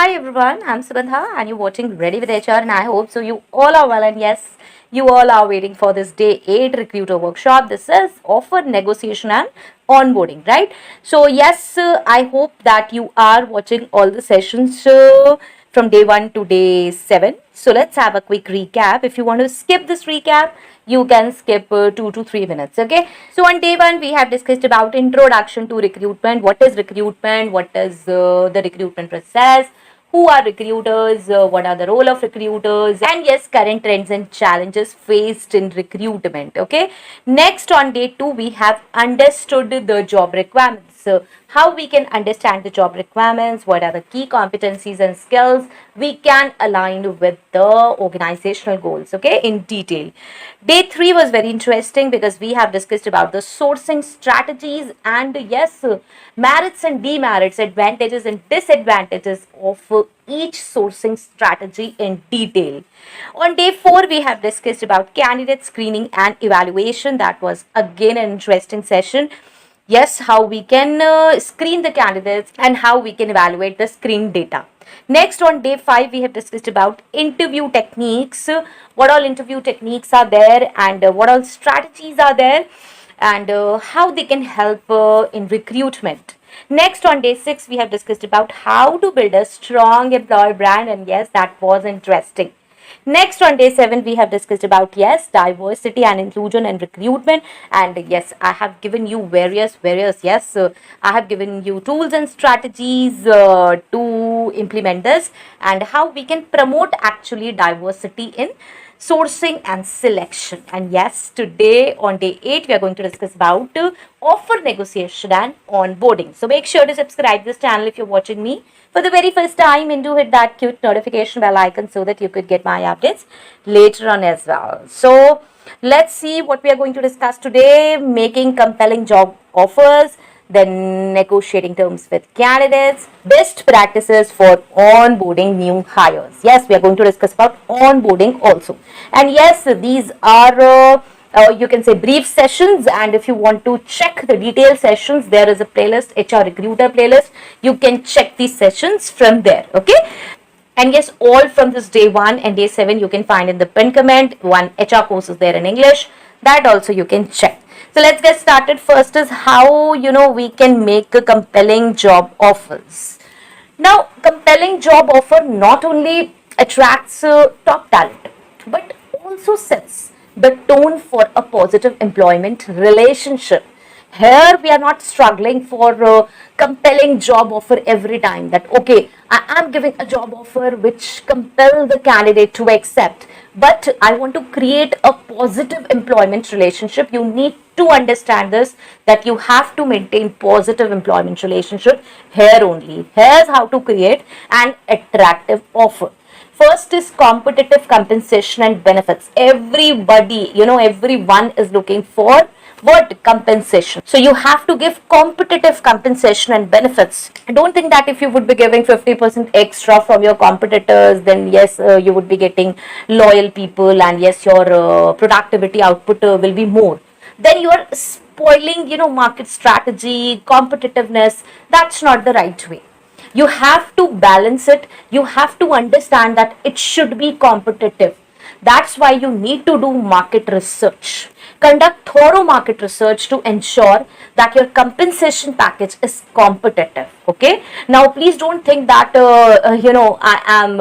Hi everyone, I'm Subandha and you're watching Ready with HR and I hope so you all are well and yes, you all are waiting for this day 8 recruiter workshop. This is offer negotiation and onboarding, right? So yes, I hope that you are watching all the sessions from day 1 to day 7. So let's have a quick recap. If you want to skip this recap, you can skip 2 to 3 minutes. Okay, so on day 1 we have discussed about introduction to recruitment. What is recruitment? What is the recruitment process? Who are recruiters? What are the role of recruiters? And yes, current trends and challenges faced in recruitment. Okay, next on day 2 we have understood the job requirements. So how we can understand the job requirements, what are the key competencies and skills we can align with the organizational goals, okay, in detail. Day 3 was very interesting because we have discussed about the sourcing strategies and yes, merits and demerits, advantages and disadvantages of each sourcing strategy in detail. On day 4 we have discussed about candidate screening and evaluation. That was again an interesting session. Yes, how we can screen the candidates and how we can evaluate the screen data. Next, on day 5 we have discussed about interview techniques, what all interview techniques are there and what all strategies are there and how they can help in recruitment. Next, on day 6 we have discussed about how to build a strong employer brand, and yes, that was interesting. Next, on day 7 we have discussed about yes, diversity and inclusion and recruitment, and yes, I have given you various yes, I have given you tools and strategies to implement this and how we can promote actually diversity in sourcing and selection. And yes, today on day 8 we are going to discuss about offer negotiation and onboarding. So make sure to subscribe this channel if you're watching me for the very first time, and do hit that cute notification bell icon so that you could get my updates later on as well. So let's see what we are going to discuss today. Making compelling job offers, then negotiating terms with candidates, best practices for onboarding new hires. Yes, we are going to discuss about onboarding also. And yes, these are you can say brief sessions, and if you want to check the detailed sessions, there is a playlist, HR recruiter playlist. You can check these sessions from there. Okay, and yes, all from this day 1 and day 7 you can find in the pin comment. One HR course is there in English, that also you can check. So let's get started. First is how we can make a compelling job offers. Now, compelling job offer not only attracts top talent but also sets the tone for a positive employment relationship. Here we are not struggling for a compelling job offer every time, that okay, I am giving a job offer which compel the candidate to accept, but I want to create a positive employment relationship. You need to understand this, that you have to maintain positive employment relationship. Here only, here's how to create an attractive offer. First is competitive compensation and benefits. Everybody, everyone is looking for what? Compensation. So you have to give competitive compensation and benefits. I don't think that if you would be giving 50% extra from your competitors, then yes, you would be getting loyal people, and yes, your productivity output will be more. Then you are spoiling, market strategy, competitiveness. That's not the right way. You have to balance it. You have to understand that it should be competitive. That's why you need to do market research. Conduct thorough market research to ensure that your compensation package is competitive. Okay. Now, please don't think that I am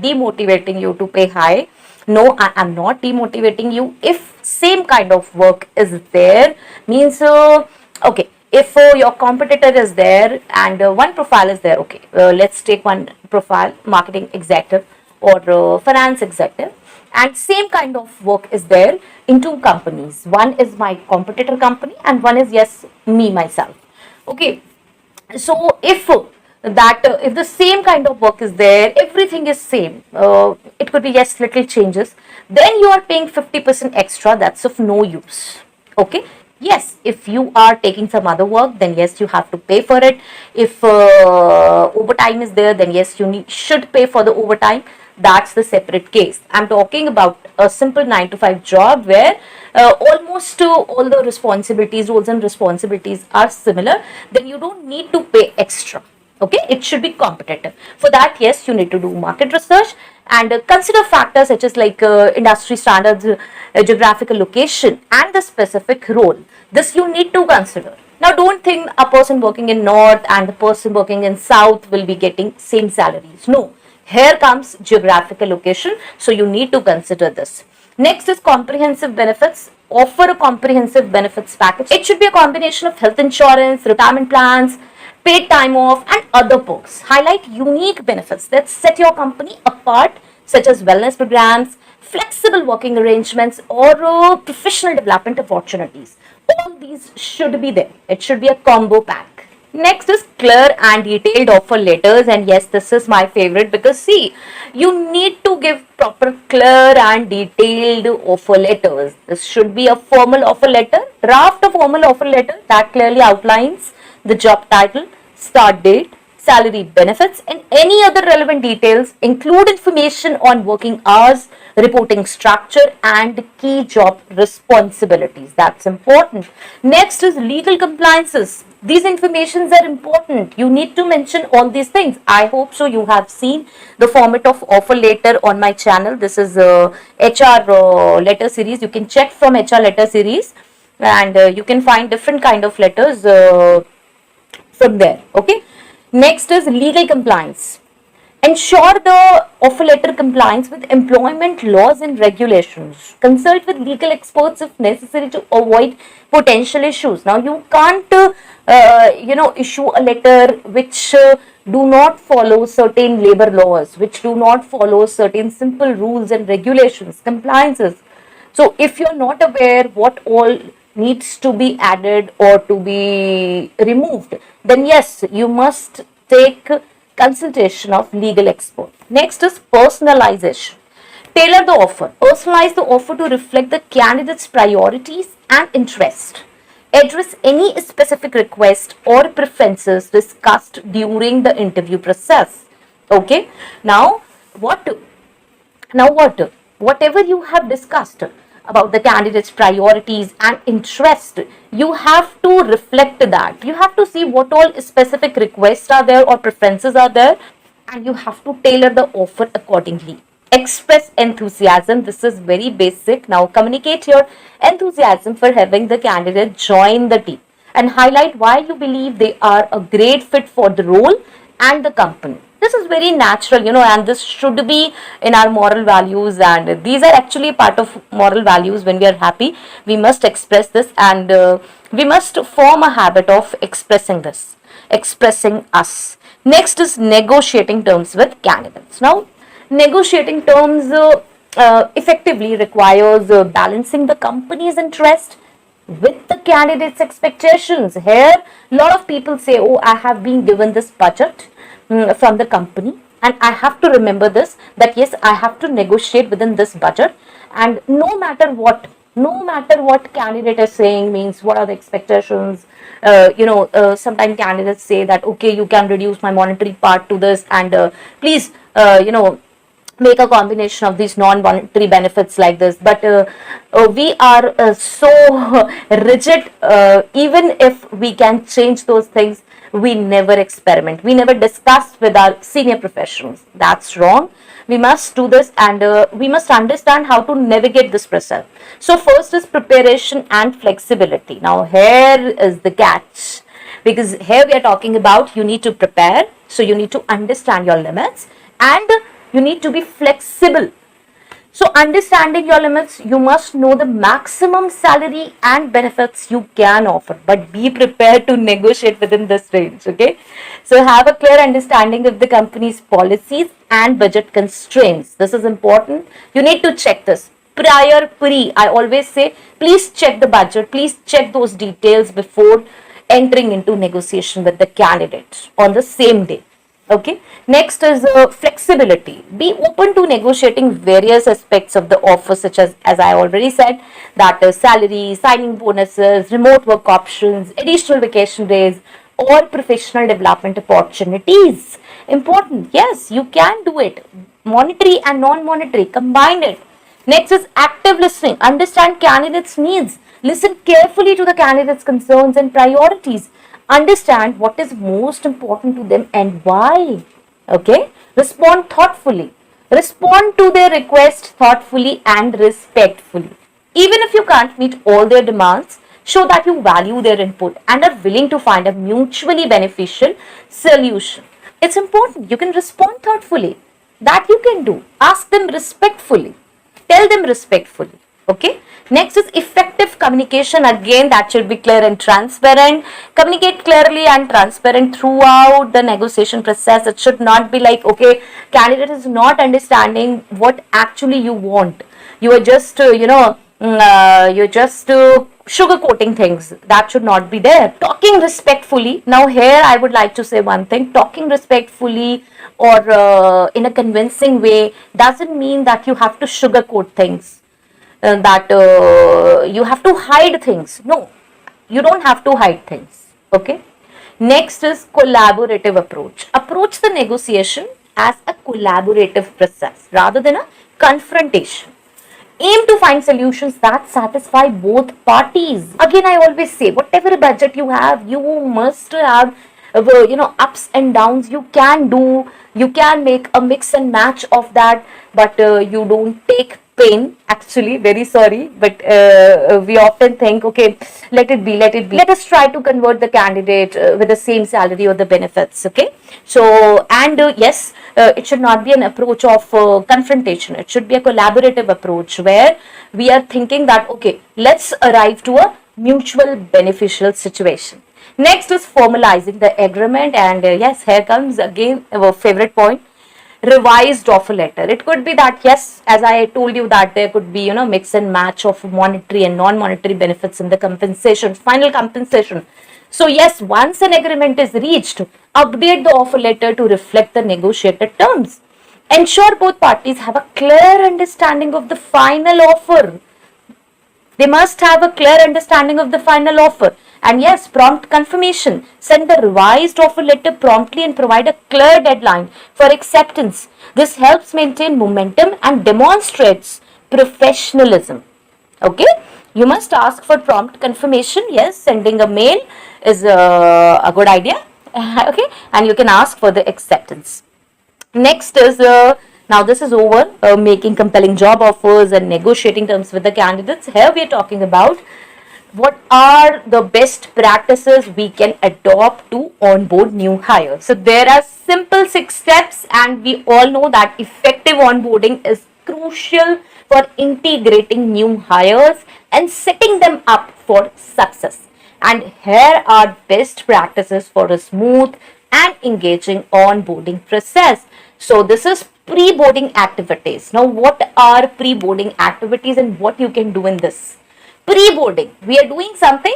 demotivating you to pay high. No, I am not demotivating you. If same kind of work is there, means okay, if your competitor is there and one profile is there, okay, let's take one profile, marketing executive or finance executive, and same kind of work is there in two companies. One is my competitor company and one is yes, me myself. Okay, so if the same kind of work is there, everything is same, it could be yes, little changes, then you are paying 50% extra. That's of no use. Okay, yes, if you are taking some other work, then yes, you have to pay for it. If overtime is there, then yes, should pay for the overtime. That's the separate case. I'm talking about a simple 9 to 5 job where almost all the roles and responsibilities are similar. Then you don't need to pay extra. Okay, it should be competitive. For that, yes, you need to do market research and consider factors such as like industry standards, geographical location, and the specific role. This you need to consider. Now, don't think a person working in north and the person working in south will be getting same salaries. No, here comes geographical location, so you need to consider this. Next is comprehensive benefits. Offer a comprehensive benefits package. It should be a combination of health insurance, retirement plans, paid time off, and other perks. Highlight unique benefits that set your company apart, such as wellness programs, flexible working arrangements, or professional development opportunities. All these should be there. It should be a combo pack. Next is clear and detailed offer letters, and yes, this is my favorite because see, you need to give proper clear and detailed offer letters. This should be a formal offer letter. Draft a formal offer letter that clearly outlines the job title, start date, salary, benefits, and any other relevant details. Include information on working hours, reporting structure, and key job responsibilities. That's important. Next is legal compliances. These informations are important. You need to mention all these things. I hope so you have seen the format of offer letter on my channel. This is a HR letter series. You can check from HR letter series, and you can find different kind of letters from there. Okay. Next is legal compliance. Ensure the offer letter compliance with employment laws and regulations. Consult with legal experts if necessary to avoid potential issues. Now, you can't, issue a letter which do not follow certain labor laws, which do not follow certain simple rules and regulations, compliances. So, if you're not aware what all needs to be added or to be removed, then yes, you must take consultation of legal expert. Next is personalization. Tailor the offer. Personalize the offer to reflect the candidate's priorities and interest. Address any specific request or preferences discussed during the interview process. Okay. Now what? Whatever you have discussed about the candidate's priorities and interest, you have to reflect that. You have to see what all specific requests are there or preferences are there, and you have to tailor the offer accordingly. Express enthusiasm. This is very basic. Now communicate your enthusiasm for having the candidate join the team and highlight why you believe they are a great fit for the role and the company. This is very natural, and this should be in our moral values, and these are actually part of moral values. When we are happy, we must express this, and we must form a habit of expressing us. Next is negotiating terms with candidates. Now, negotiating terms effectively requires balancing the company's interest with the candidate's expectations. Here, a lot of people say, oh, I have been given this budget from the company, and I have to remember this, that yes, I have to negotiate within this budget, and no matter what candidate is saying, means what are the expectations. Sometimes candidates say that okay, you can reduce my monetary part to this, and please make a combination of these non-monetary benefits like this, but we are so rigid. Even if we can change those things, we never experiment, we never discuss with our senior professionals. That's wrong. We must do this, and we must understand how to navigate this process. So first is preparation and flexibility. Now here is the catch, because here we are talking about you need to prepare, so you need to understand your limits, and you need to be flexible. So understanding your limits, you must know the maximum salary and benefits you can offer, but be prepared to negotiate within this range. Okay, so have a clear understanding of the company's policies and budget constraints. This is important. You need to check this I always say, please check the budget, please check those details before entering into negotiation with the candidate on the same day. Okay. Next is flexibility. Be open to negotiating various aspects of the offer, such as I already said, that is salary, signing bonuses, remote work options, additional vacation days, or professional development opportunities. Important. Yes, you can do it. Monetary and non-monetary, combine it. Next is active listening. Understand candidates' needs. Listen carefully to the candidate's concerns and priorities. Understand what is most important to them and why. Okay? Respond thoughtfully. Respond to their request thoughtfully and respectfully. Even if you can't meet all their demands, show that you value their input and are willing to find a mutually beneficial solution. It's important. You can respond thoughtfully. That you can do. Ask them respectfully. Tell them respectfully. Okay. Next is effective communication. Again, that should be clear and transparent. Communicate clearly and transparent throughout the negotiation process. It should not be like, okay, candidate is not understanding what actually you want. You are just, you're just sugarcoating things. That should not be there. Talking respectfully. Now, here I would like to say one thing. Talking respectfully or in a convincing way doesn't mean that you have to sugarcoat things, that you have to hide things. No, you don't have to hide things. Okay. Next is collaborative approach. Approach the negotiation as a collaborative process rather than a confrontation. Aim to find solutions that satisfy both parties. Again, I always say, whatever budget you have, you must have, ups and downs. You can do, you can make a mix and match of that, but you don't take pain. Actually, very sorry, but we often think, okay, let it be, let it be. Let us try to convert the candidate with the same salary or the benefits. Okay, so and yes, it should not be an approach of confrontation. It should be a collaborative approach where we are thinking that, okay, let's arrive to a mutual beneficial situation. Next is formalizing the agreement, and yes, here comes again our favorite point, revised offer letter. It could be that, yes, as I told you, that there could be, mix and match of monetary and non-monetary benefits in the compensation, final compensation. So yes, once an agreement is reached, update the offer letter to reflect the negotiated terms. Ensure both parties have a clear understanding of the final offer. They must have a clear understanding of the final offer. And yes, prompt confirmation. Send the revised offer letter promptly and provide a clear deadline for acceptance. This helps maintain momentum and demonstrates professionalism. Okay, you must ask for prompt confirmation. Yes, sending a mail is a good idea. Okay, and you can ask for the acceptance. Next is now this is over, making compelling job offers and negotiating terms with the candidates. Here we are talking about what are the best practices we can adopt to onboard new hires. So there are simple 6 steps, and we all know that effective onboarding is crucial for integrating new hires and setting them up for success. And here are best practices for a smooth and engaging onboarding process. So this is pre-boarding activities. Now, what are pre-boarding activities and what you can do in this? Pre-boarding, we are doing something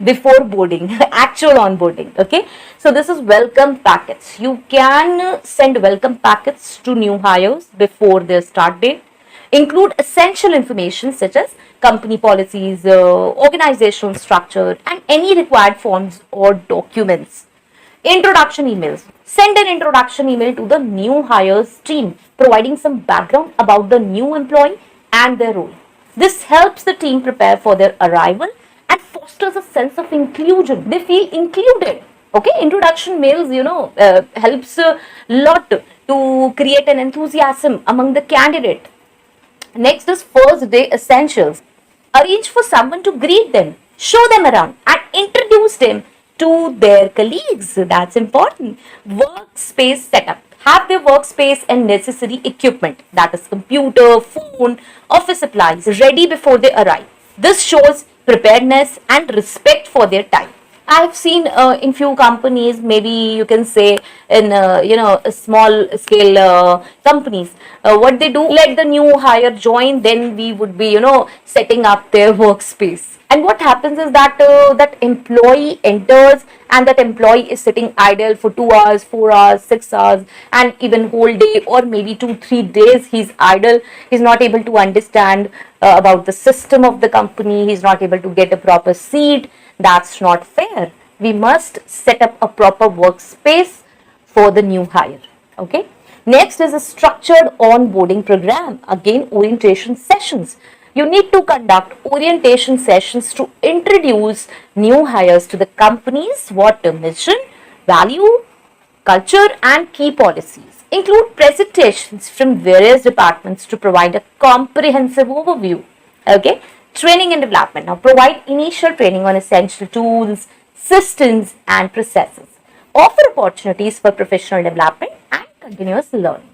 before boarding, actual onboarding. Okay, so this is welcome packets. You can send welcome packets to new hires before their start date. Include essential information such as company policies, organizational structure, and any required forms or documents. Introduction emails. Send an introduction email to the new hires team, providing some background about the new employee and their role. This helps the team prepare for their arrival and fosters a sense of inclusion. They feel included. Okay, introduction mails, helps a lot to create an enthusiasm among the candidate. Next is first day essentials. Arrange for someone to greet them, show them around, and introduce them to their colleagues. That's important. Workspace setup. Have their workspace and necessary equipment, that is computer, phone, office supplies, ready before they arrive. This shows preparedness and respect for their time. I have seen in few companies, maybe you can say in small scale companies, what they do, let the new hire join, then we would be setting up their workspace. And what happens is that that employee enters and that employee is sitting idle for 2 hours, 4 hours, 6 hours, and even whole day, or maybe 2-3 days he's idle. He's not able to understand about the system of the company. He's not able to get a proper seat. That's not fair. We must set up a proper workspace for the new hire. Okay. Next is a structured onboarding program. Again, orientation sessions. you need to conduct orientation sessions to introduce new hires to the company's what mission, value, culture, and key policies. Include presentations from various departments to provide a comprehensive overview. Okay, training and development. Now, provide initial training on essential tools, systems, and processes. Offer opportunities for professional development and continuous learning.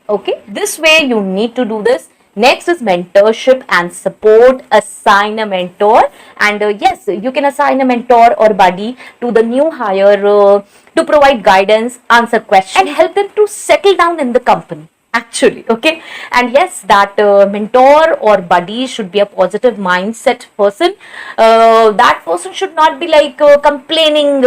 Okay, this way you need to do this. Next is mentorship and support. Assign a mentor, and yes, you can assign a mentor or buddy to the new hire to provide guidance, answer questions, and help them to settle down in the company. Actually, okay, and yes, that mentor or buddy should be a positive mindset person. That person should not be like complaining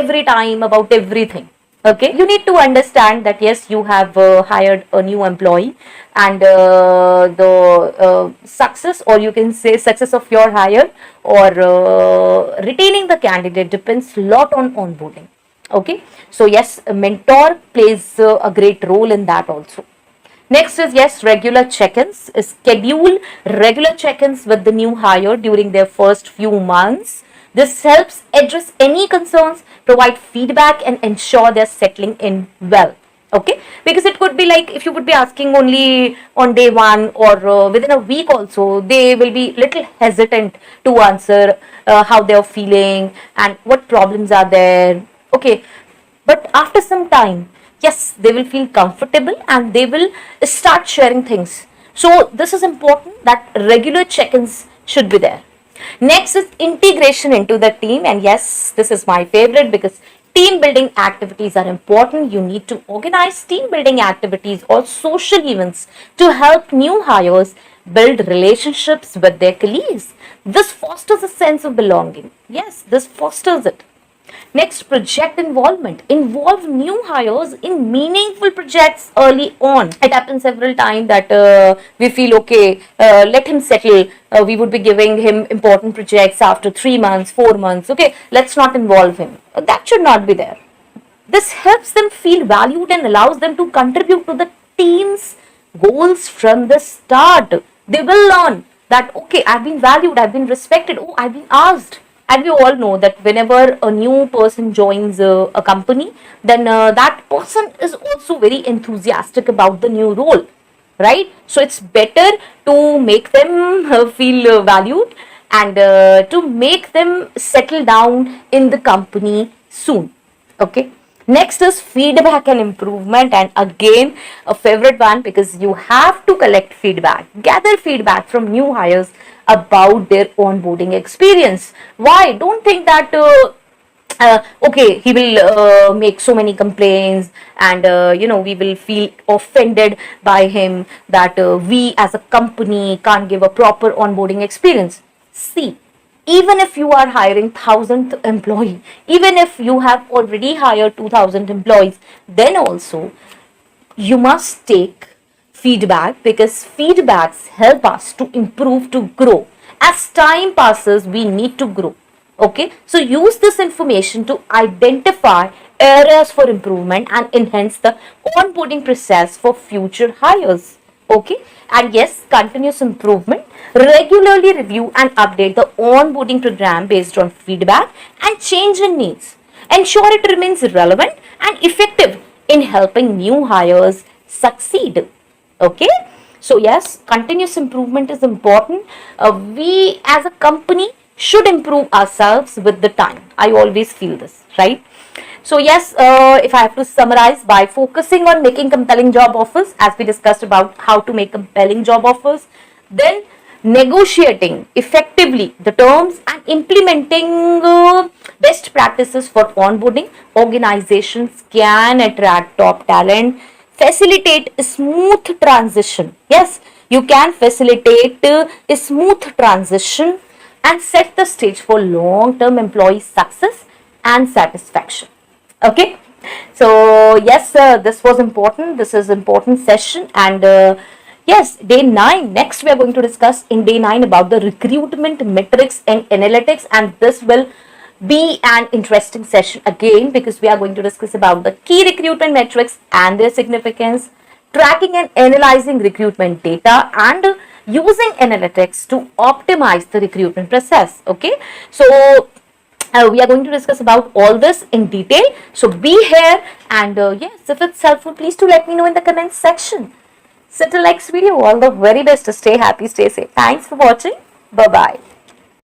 every time about everything. Okay, you need to understand that yes, you have hired a new employee, and the success, or you can say success of your hire or retaining the candidate depends a lot on onboarding. Okay, so yes, a mentor plays a great role in that also. Next is yes, regular check-ins. Schedule regular check-ins with the new hire during their first few months. This helps address any concerns, provide feedback, and ensure they're settling in well. Okay, because it could be like if you would be asking only on day one or within a week also, they will be little hesitant to answer how they're feeling and what problems are there. Okay, but after some time, yes, they will feel comfortable and they will start sharing things. So this is important that regular check-ins should be there. Next is integration into the team, and yes, this is my favorite because team building activities are important. You need to organize team building activities or social events to help new hires build relationships with their colleagues. This fosters a sense of belonging. Yes, this fosters it. Next, project involvement. Involve new hires in meaningful projects early on. It happens several times that we feel okay, let him settle. We would be giving him important projects after 3 months, 4 months. Okay, let's not involve him. That should not be there. This helps them feel valued and allows them to contribute to the team's goals from the start. They will learn that okay, I've been valued, I've been respected, oh, I've been asked. And we all know that whenever a new person joins a company, then that person is also very enthusiastic about the new role, right? So it's better to make them feel valued and to make them settle down in the company soon. Okay. Next is feedback and improvement, and again a favorite one because you have to collect feedback, gather feedback from new hires about their onboarding experience. Why? Don't think that okay, he will make so many complaints and we will feel offended by him that we as a company can't give a proper onboarding experience. See, even if you are hiring 1,000th employee, even if you have already hired 2,000 employees, then also you must take feedback because feedbacks help us to improve, to grow. As time passes, we need to grow. Okay, so use this information to identify areas for improvement and enhance the onboarding process for future hires. Okay, and yes, continuous improvement. Regularly review and update the onboarding program based on feedback and change in needs. Ensure it remains relevant and effective in helping new hires succeed. Okay, so yes, continuous improvement is important. We as a company should improve ourselves with the time. I always feel this, right? So yes, if I have to summarize, by focusing on making compelling job offers, as we discussed about how to make compelling job offers, then negotiating effectively the terms and implementing best practices for onboarding, organizations can attract top talent, facilitate a smooth transition. Yes, you can facilitate a smooth transition and set the stage for long-term employee success and satisfaction. Okay, so yes, this was important. This is important session, and yes, day 9. Next, we are going to discuss in day 9 about the recruitment metrics and analytics, and this will be an interesting session again because we are going to discuss about the key recruitment metrics and their significance, tracking and analyzing recruitment data, and using analytics to optimize the recruitment process. Okay, so we are going to discuss about all this in detail. So be here, and yes, if it's helpful, please do let me know in the comments section. So till next video, all the very best. Stay happy, stay safe. Thanks for watching. Bye bye.